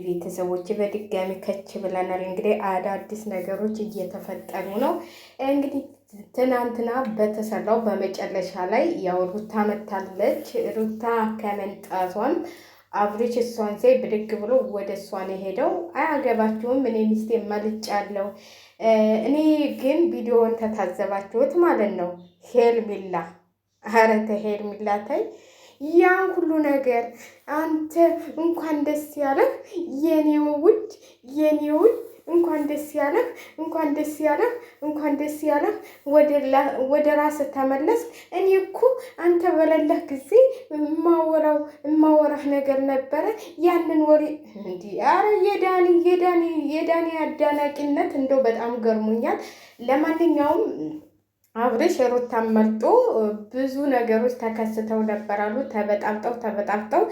ቤተሰቦች በድጋሚ ከች ብለናል። እንግዲህ አዳዲስ ነገሮች እየተፈጠሩ ነው። እንግዲህ ትናንትና በተሰራው በመጨረሻ ላይ ያው ሩታ መታለች። ሩታ ከመንጣቷን አብሬች እሷን ሳይ ብድግ ብሎ ወደ እሷን የሄደው አያገባችሁም፣ እኔ ሚስቴ መልጫለሁ። እኔ ግን ቪዲዮውን ተታዘባችሁት ማለት ነው። ሄርሜላ ኧረ ተይ ሄርሜላ ተይ ያን ሁሉ ነገር አንተ እንኳን ደስ ያለህ የኔ ውድ የኔ ውድ፣ እንኳን ደስ ያለህ እንኳን ደስ ያለህ እንኳን ደስ ያለህ። ወደ ራስህ ተመለስ። እኔ እኮ አንተ በሌለህ ጊዜ የማወራህ ነገር ነበረ። ያንን ወሬ እንዲህ አረ የዳኒ አዳናቂነት እንደው በጣም ገርሞኛል። ለማንኛውም አብርሽ ሩታን መርጦ ብዙ ነገሮች ተከስተው ነበራሉ። ተበጣብጠው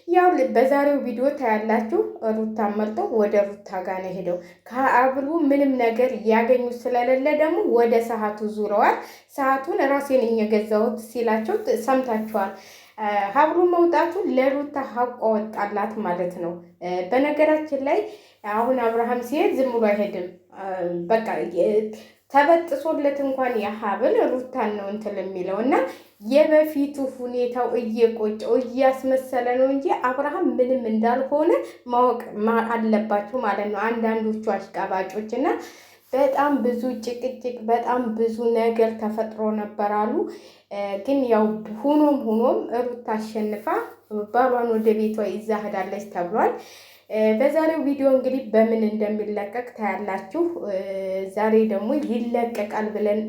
ያው በዛሬው ቪዲዮ ታያላችሁ። ሩታን መርጦ ወደ ሩታ ጋር ነው ሄደው። ከአብሩ ምንም ነገር ያገኙት ስለሌለ ደግሞ ወደ ሰዓቱ ዙረዋል። ሰዓቱን ራሴን የገዛሁት ሲላቸው ሰምታችኋል። ሀብሩ መውጣቱ ለሩታ ሀቋ ወጣላት ማለት ነው። በነገራችን ላይ አሁን አብርሃም ሲሄድ ዝም ብሎ አይሄድም። በቃ ተበጥሶለት እንኳን ያሀብል ሩታን ነው እንትን የሚለው እና የበፊቱ ሁኔታው እየቆጨው እያስመሰለ ነው እንጂ አብርሃም ምንም እንዳልሆነ ማወቅ አለባችሁ ማለት ነው። አንዳንዶቹ አሽቃባጮች እና በጣም ብዙ ጭቅጭቅ በጣም ብዙ ነገር ተፈጥሮ ነበር አሉ። ግን ያው ሆኖም ሩታ አሸንፋ ባሏን ወደ ቤቷ ይዛ ሄዳለች ተብሏል። በዛሬው ቪዲዮ እንግዲህ በምን እንደሚለቀቅ ታያላችሁ። ዛሬ ደግሞ ይለቀቃል ብለን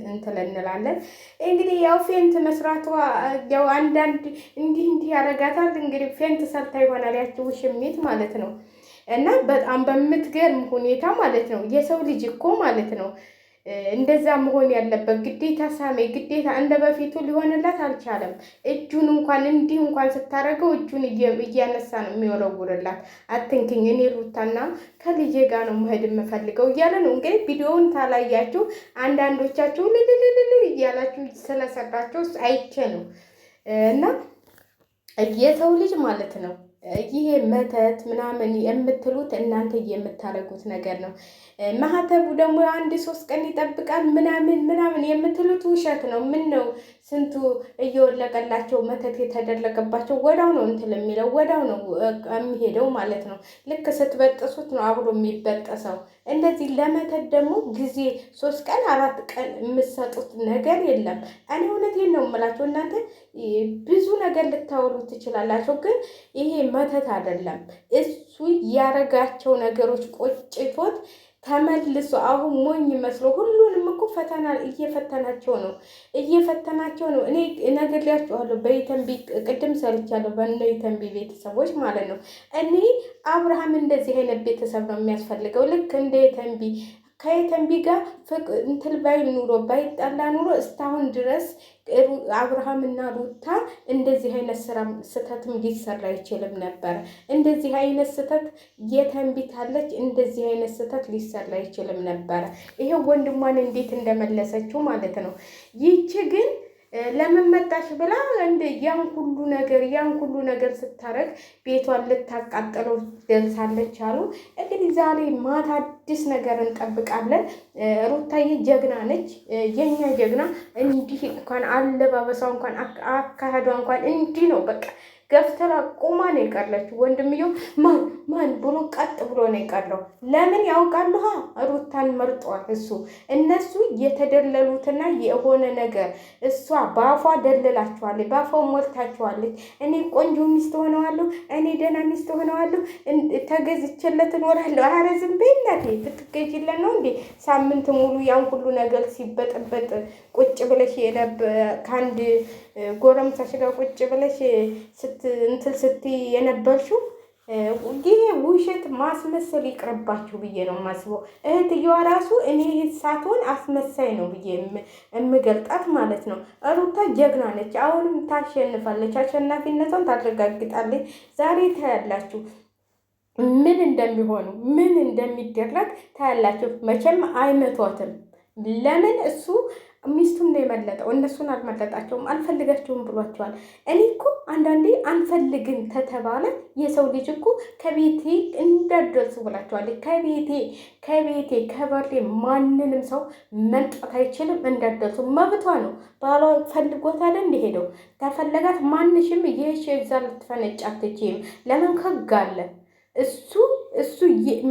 እንላለን። እንግዲህ ያው ፌንት መስራቷ ያው አንዳንድ እንዲህ ያደርጋታል። እንግዲህ ፌንት ሰርታ ይሆናል ያቺ ውሽሚት ማለት ነው። እና በጣም በምትገርም ሁኔታ ማለት ነው። የሰው ልጅ እኮ ማለት ነው እንደዛ መሆን ያለበት ግዴታ ሳሜ ግዴታ እንደ በፊቱ ሊሆንላት አልቻለም። እጁን እንኳን እንዲህ እንኳን ስታደርገው እጁን እያነሳ ነው የሚወረውርላት። አትንክኝ፣ እኔ ሩታና ከልጄ ጋር ነው መሄድ የምፈልገው እያለ ነው። እንግዲህ ቪዲዮውን ታላያችሁ አንዳንዶቻችሁ ልልልልል እያላችሁ ስለሰራቸው አይቼ ነው። እና የሰው ልጅ ማለት ነው ይሄ መተት ምናምን የምትሉት እናንተ የምታደርጉት ነገር ነው። ማህተቡ ደግሞ 1-3 ቀን ይጠብቃል ምናምን የምትሉት ውሸት ነው። ምን ነው ስንቱ እየወለቀላቸው መተት የተደረገባቸው ወዳው ነው እንትን የሚለው ወዳው ነው የሚሄደው ማለት ነው። ልክ ስትበጥሱት ነው አብሮ የሚበጠሰው። እንደዚህ ለመተት ደግሞ ጊዜ 3 ቀን 4 ቀን የምትሰጡት ነገር የለም። እኔ እውነቴን ነው የምላቸው። እናንተ ብዙ ነገር ልታወሩ ትችላላችሁ፣ ግን ይሄ መተት አይደለም። እሱ ያረጋቸው ነገሮች ቆጭቶት ተመልሶ አሁን ሞኝ መስሎ ሁሉንም እኮ ፈተና እየፈተናቸው ነው። እኔ ነግሬያችኋለሁ። በይተንቢ ቅድም ሰርቻለሁ። በይተንቢ ቤተሰቦች ማለት ነው። እኔ አብርሃም እንደዚህ አይነት ቤተሰብ ነው የሚያስፈልገው። ልክ እንደ የተንቢ ከየተንቢ ጋር እንትን ባይጣላ ኑሮ እስካሁን ድረስ አብርሃምና ሩታ እንደዚህ አይነት ስህተትም ሊሰራ አይችልም ነበር። እንደዚህ አይነት ስህተት የተንቢታለች እንደዚህ አይነት ስህተት ሊሰራ አይችልም ነበር። ይሄ ወንድሟን እንዴት እንደመለሰችው ማለት ነው። ይቺ ግን ለምን መጣሽ ብላ ያን ሁሉ ነገር ስታረግ ቤቷን ልታቃጥለው ደርሳለች አሉ። እንግዲህ ዛሬ ማታ አዲስ ነገር እንጠብቃለን። ሩታዬ ጀግና ነች፣ የኛ ጀግና። እንዲህ እንኳን አለባበሷ እንኳን አካሄዷ እንኳን እንዲህ ነው በቃ ገፍተራ ቆማ ነው የቀረችው። ወንድምየው ማን ብሎ ቀጥ ብሎ ነው የቀረው። ለምን ያውቃሉ? ሩታን መርጧል እሱ። እነሱ የተደለሉትና የሆነ ነገር እሷ በአፏ ደልላችኋለች፣ በአፏ ሞልታችኋለች። እኔ ቆንጆ ሚስት ሆነዋለሁ፣ እኔ ደህና ሚስት ሆነዋለሁ፣ ተገዝቼለት እኖራለሁ። ኧረ ዝም በይ እናቴ። ብትገዢለት ነው እንዴ ሳምንት ሙሉ ያን ሁሉ ነገር ሲበጠበጥ ቁጭ ብለሽ ከአንድ ጎረምሳሽ ጋር ቁጭ ብለሽ ስትይ የነበርሽው? ይሄ ውሸት ማስመሰል ይቅርባችሁ ብዬ ነው የማስበው። እህትየዋ ራሱ እኔ ሳትሆን አስመሳይ ነው ብዬ የምገልጣት ማለት ነው። ሩታ ጀግና ነች። አሁንም ታሸንፋለች፣ አሸናፊነቷን ታረጋግጣለች። ዛሬ ታያላችሁ ምን እንደሚሆኑ ምን እንደሚደረግ ታያላችሁ። መቼም አይመቷትም። ለምን እሱ ሚስቱን ነው የመለጠው። እነሱን አልመለጣቸውም፣ አልፈልጋቸውም ብሏቸዋል። እኔ እኮ አንዳንዴ አንፈልግም ተተባለ የሰው ልጅ እኮ ከቤቴ እንዳደርሱ ብላቸዋል። ከቤቴ ከበሬ ማንንም ሰው መምጣት አይችልም፣ እንዳደርሱ መብቷ ነው። ባሏ ፈልጎታል እንደሄደው ተፈለጋት ማንሽም ይሄሽ እዛ ልትፈነጭ አትችይም። ለምን ከጋለ እሱ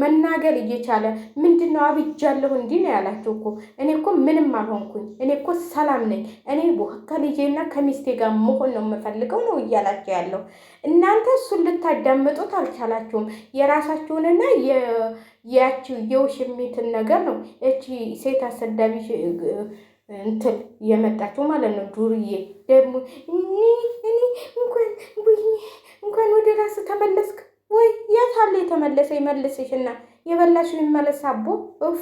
መናገር እየቻለ ምንድን ነው አብጃለሁ እንዲህ ነው ያላቸው እኮ። እኔ እኮ ምንም አልሆንኩኝ፣ እኔ እኮ ሰላም ነኝ፣ እኔ ከልጄና ከሚስቴ ጋር መሆን ነው የምፈልገው ነው እያላቸው ያለው። እናንተ እሱን ልታዳምጡት አልቻላችሁም። የራሳችሁንና ያቺው የውሽሚትን ነገር ነው እቺ ሴት አሰዳቢ እንትን የመጣችው ማለት ነው። ዱርዬ ደግሞ እኔ እንኳን ወደ ራስ ተመለስክ ወይ? የት አለ የተመለሰ? ይመልስሽና የበላሽው ይመለስ አቦ። ኡፍ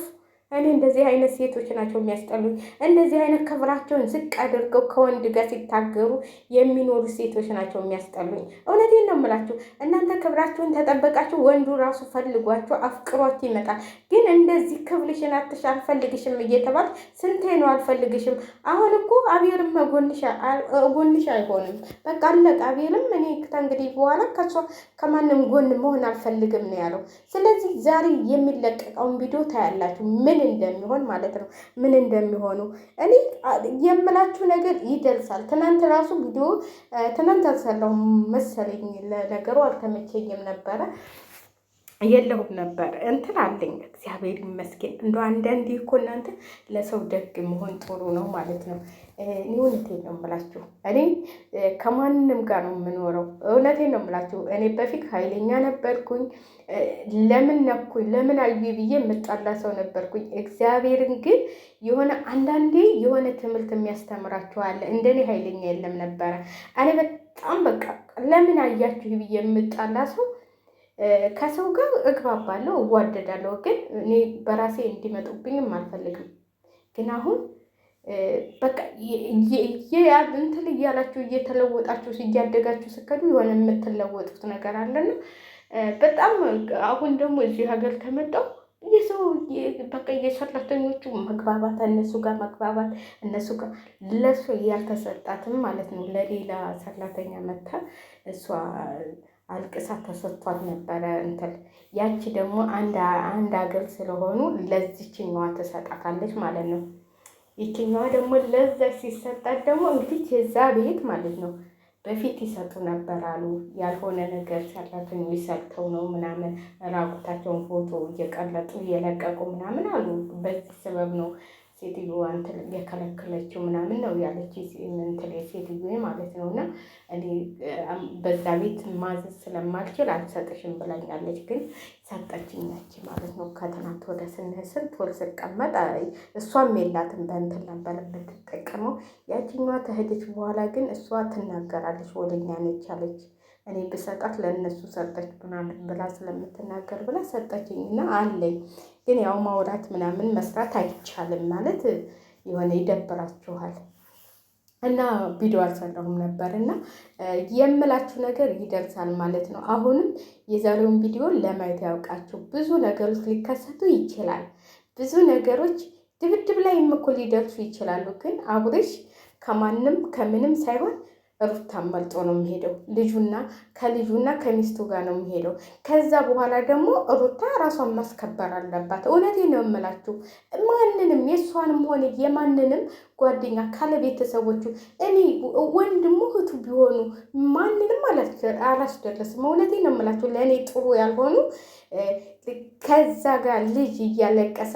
እኔ እንደዚህ አይነት ሴቶች ናቸው የሚያስጠሉኝ። እንደዚህ አይነት ክብራቸውን ዝቅ አድርገው ከወንድ ጋር ሲታገሩ የሚኖሩ ሴቶች ናቸው የሚያስጠሉኝ። እውነቴን ነው የምላችሁ። እናንተ ክብራችሁን ተጠበቃችሁ፣ ወንዱ ራሱ ፈልጓችሁ አፍቅሯችሁ ይመጣል። ግን እንደዚህ ክብርሽን አትሽ አልፈልግሽም እየተባል ስንቴ ነው አልፈልግሽም? አሁን እኮ አቤልም ጎንሽ አይሆንም። በቃ አለቀ። አቤልም እኔ ከእንግዲህ በኋላ ከማንም ጎን መሆን አልፈልግም ነው ያለው። ስለዚህ ዛሬ የሚለቀቀውን ቪዲዮ ታያላችሁ ምን እንደሚሆን ማለት ነው። ምን እንደሚሆኑ እኔ የምላችሁ ነገር ይደርሳል። ትናንት ራሱ ቪዲዮ ትናንት አልሰራሁም መሰለኝ፣ ለነገሩ አልተመቸኝም ነበረ የለሁም ነበር እንትን አለኝ። እግዚአብሔር ይመስገን። እንደ አንዳንዴ እኮ እናንተ ለሰው ደግ መሆን ጥሩ ነው ማለት ነው። እኔ እውነቴን ነው የምላችሁ። እኔ ከማንም ጋር ነው የምኖረው። እውነቴን ነው የምላችሁ። እኔ በፊት ኃይለኛ ነበርኩኝ። ለምን ነኩኝ ለምን አዩ ብዬ የምጣላ ሰው ነበርኩኝ። እግዚአብሔርን ግን የሆነ አንዳንዴ የሆነ ትምህርት የሚያስተምራችሁ አለ። እንደኔ ኃይለኛ የለም ነበረ። እኔ በጣም በቃ ለምን አያችሁ ብዬ የምጣላ ሰው ከሰው ጋር እግባባለሁ፣ እዋደዳለሁ። ግን እኔ በራሴ እንዲመጡብኝም አልፈልግም። ግን አሁን በቃ እንትን እያላችሁ እየተለወጣችሁ እያደጋችሁ ስከዱ የሆነ የምትለወጡት ነገር አለና በጣም አሁን ደግሞ እዚህ ሀገር ከመጣሁ የሰው በቃ የሰራተኞቹ መግባባት እነሱ ጋር መግባባት እነሱ ጋር ለእሱ ያልተሰጣትም ማለት ነው። ለሌላ ሰራተኛ መታ እሷ አልቅሳ ተሰጥቷት ነበረ እንትን ያቺ ደግሞ አንድ ሀገር ስለሆኑ ለዚችኛዋ ተሰጣታለች ማለት ነው። ይችኛዋ ደግሞ ለዛ ሲሰጣት ደግሞ እንግዲህ የዛ ቤት ማለት ነው በፊት ይሰጡ ነበር አሉ። ያልሆነ ነገር ሰራተኞች ሰርተው ነው ምናምን ራቁታቸውን ፎቶ እየቀረጡ እየለቀቁ ምናምን አሉ። በዚህ ሰበብ ነው ሴትዮዋ እንትን የከለከለችው ምናምን ነው ያለች እንትን ሴትዮዋ ማለት ነው። እና እኔ በዛ ቤት ማዘዝ ስለማልችል አልሰጥሽም ብላኛለች። ግን ሰጠችኛች ማለት ነው። ከትናንት ወደ ስንስል ቶል ስቀመጥ እሷም የላትም በእንትን ነበር የምትጠቀመው። ያችኛዋ ተሄደች በኋላ ግን እሷ ትናገራለች፣ ወደኛ ነች አለች። እኔ ብሰጣት ለእነሱ ሰጠች ምናምን ብላ ስለምትናገር ብላ ሰጠችኝ እና አለኝ። ግን ያው ማውራት ምናምን መስራት አይቻልም ማለት የሆነ ይደብራችኋል። እና ቪዲዮ አልሰራሁም ነበር እና የምላችሁ ነገር ይደርሳል ማለት ነው። አሁንም የዛሬውን ቪዲዮ ለማየት ያውቃችሁ። ብዙ ነገሮች ሊከሰቱ ይችላል። ብዙ ነገሮች ድብድብ ላይ እኮ ሊደርሱ ይችላሉ። ግን አብርሽ ከማንም ከምንም ሳይሆን ሩታን መልጦ ነው የሚሄደው። ከልጁና ከሚስቱ ጋር ነው የሚሄደው። ከዛ በኋላ ደግሞ ሩታ ራሷን ማስከበር አለባት። እውነቴን ነው የምላችሁ። ማንንም የእሷንም ሆነ የማንንም ጓደኛ ካለ ቤተሰቦቹ እኔ ወንድሙ እህቱ ቢሆኑ ማንንም አላስደረስም። እውነቴን ነው የምላችሁ። ለእኔ ጥሩ ያልሆኑ ከዛ ጋር ልጅ እያለቀሰ